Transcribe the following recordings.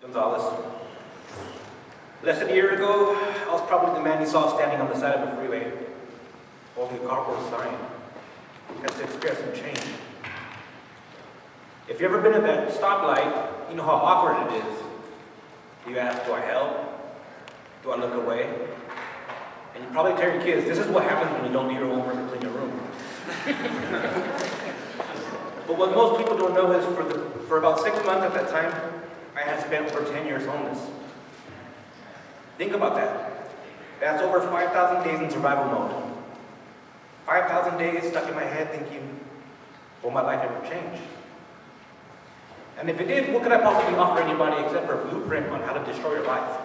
Gonzalez. Less than a year ago, I was probably the man you saw standing on the side of a freeway, holding a cardboard sign that said "Express some change." If you've ever been at that stoplight, you know how awkward it is. You ask, do I help? Do I look away? And you probably tell your kids, this is what happens when you don't do your homework and clean your room. But what most people don't know is for about 6 months at that time, I had spent over 10 years homeless. Think about that. That's over 5,000 days in survival mode. 5,000 days stuck in my head thinking, will my life ever change? And if it did, what could I possibly offer anybody except for a blueprint on how to destroy your life?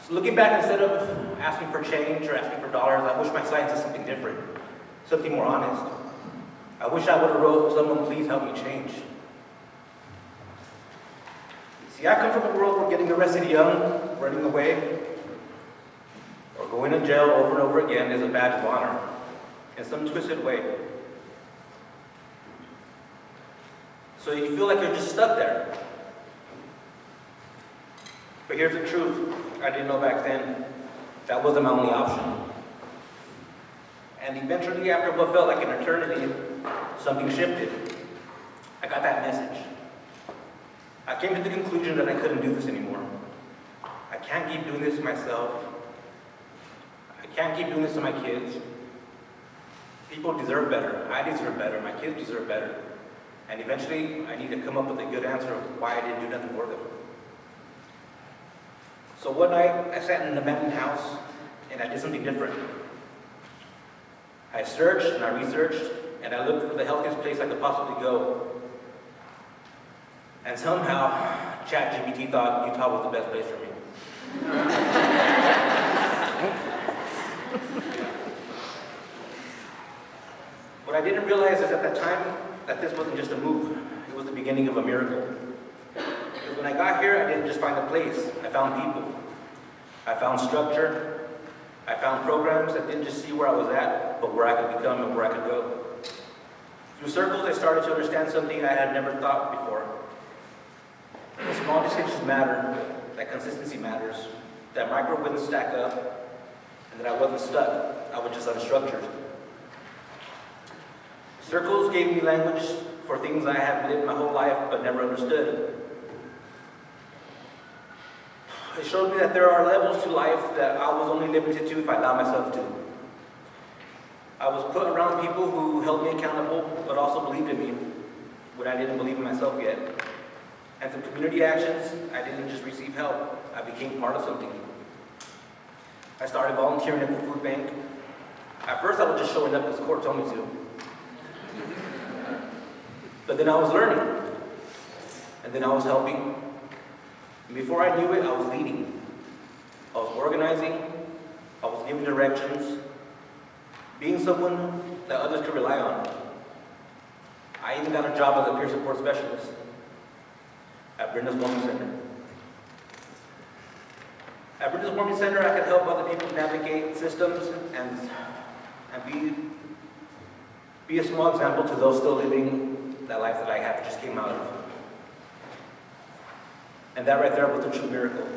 So looking back, instead of asking for change or asking for dollars, I wish my sign said something different, something more honest. I wish I would have wrote, "Someone please help me change." See, I come from a world where getting arrested young, running away, or going to jail over and over again is a badge of honor in some twisted way. So you feel like you're just stuck there. But here's the truth. I didn't know back then that wasn't my only option. And eventually, after what felt like an eternity, something shifted. I got that message. I came to the conclusion that I couldn't do this anymore. I can't keep doing this to myself. I can't keep doing this to my kids. People deserve better. I deserve better. My kids deserve better. And eventually, I need to come up with a good answer of why I didn't do nothing for them. So one night, I sat in an abandoned house, and I did something different. I searched and I researched, and I looked for the healthiest place I could possibly go. And somehow, ChatGPT thought Utah was the best place for me. What I didn't realize is at that time that this wasn't just a move, it was the beginning of a miracle. Because when I got here, I didn't just find a place, I found people. I found structure. I found programs that didn't just see where I was at, but where I could become and where I could go. Through circles, I started to understand something I had never thought before. That small decisions matter, that consistency matters, that micro wins stack up, and that I wasn't stuck, I was just unstructured. Circles gave me language for things I have lived my whole life but never understood. It showed me that there are levels to life that I was only limited to if I allowed myself to. I was put around people who held me accountable but also believed in me when I didn't believe in myself yet. And through community actions, I didn't just receive help, I became part of something. I started volunteering at the food bank. At first I was just showing up because the court told me to. But then I was learning. And then I was helping. And before I knew it, I was leading. I was organizing. I was giving directions. Being someone that others could rely on. I even got a job as a peer support specialist at Brenda's Warming Center. At Brenda's Warming Center, I could help other people navigate systems and be a small example to those still living that life that I had just came out of. And that right there was a true miracle.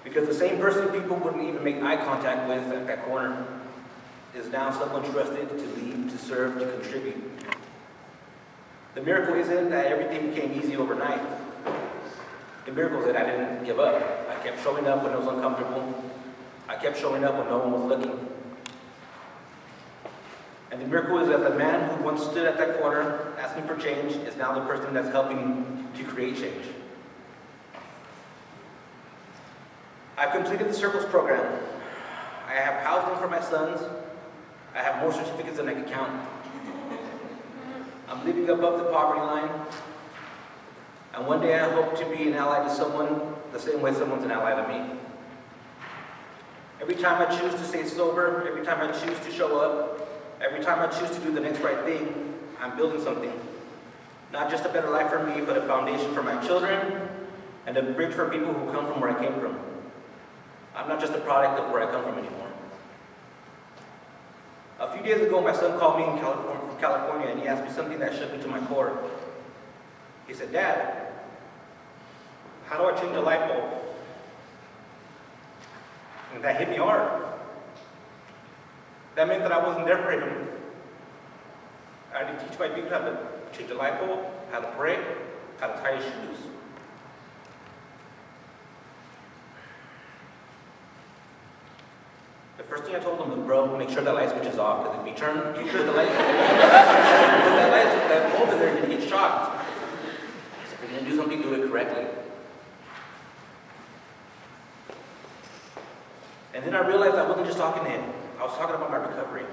Because the same person people wouldn't even make eye contact with at that corner is now someone trusted to lead, to serve, to contribute. The miracle isn't that everything became easy overnight. The miracle is that I didn't give up. I kept showing up when it was uncomfortable. I kept showing up when no one was looking. And the miracle is that the man who once stood at that corner asking for change is now the person that's helping to create change. I've completed the Circles program. I have housing for my sons. I have more certificates than I can count. I'm living above the poverty line. And one day I hope to be an ally to someone the same way someone's an ally to me. Every time I choose to stay sober, every time I choose to show up, every time I choose to do the next right thing, I'm building something. Not just a better life for me, but a foundation for my children and a bridge for people who come from where I came from. I'm not just a product of where I come from anymore. A few days ago, my son called me from California, and he asked me something that shook me to my core. He said, "Dad, how do I change a light bulb?" And that hit me hard. That meant that I wasn't there for him. I had to teach my people how to change a light bulb, how to pray, how to tie his shoes. The first thing I told him was, "Bro, make sure that light switch is off, because if you turn the light, that bulb in there, you're gonna get shocked. So if you're gonna do something, do it correctly." And then I realized I wasn't just talking to him. I was talking about my recovery.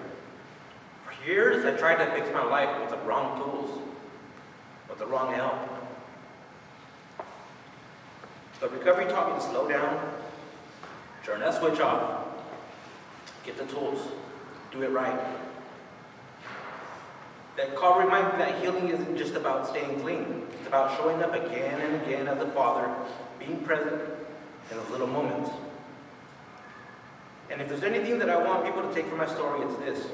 For years, I tried to fix my life with the wrong tools, with the wrong help. But recovery taught me to slow down, turn that switch off, get the tools, do it right. That call reminded me that healing isn't just about staying clean. It's about showing up again and again as a father, being present in those little moments. And if there's anything that I want people to take from my story, it's this.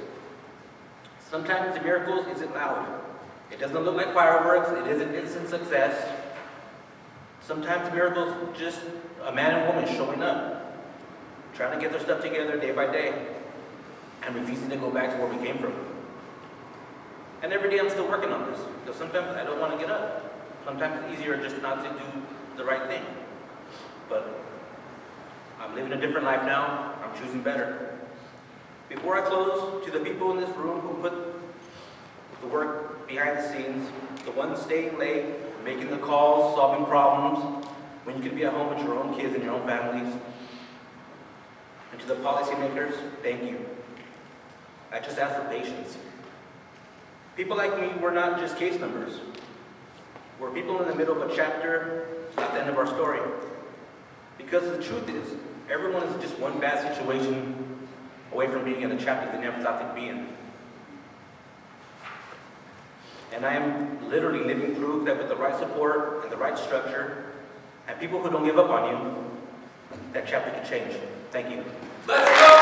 Sometimes the miracles isn't loud. It doesn't look like fireworks. It isn't instant success. Sometimes the miracles are just a man and woman showing up, trying to get their stuff together day by day, and refusing to go back to where we came from. And every day I'm still working on this, because sometimes I don't want to get up. Sometimes it's easier just not to do the right thing. But I'm living a different life now. I'm choosing better. Before I close, to the people in this room who put the work behind the scenes, the ones staying late, making the calls, solving problems, when you could be at home with your own kids and your own families, and to the policymakers, thank you. I just ask for patience. People like me, we're not just case numbers. We're people in the middle of a chapter, not the end of our story. Because the truth is, everyone is just one bad situation away from being in a chapter they never thought they'd be in. And I am literally living proof that with the right support and the right structure, and people who don't give up on you, that chapter can change. Thank you. Let's go!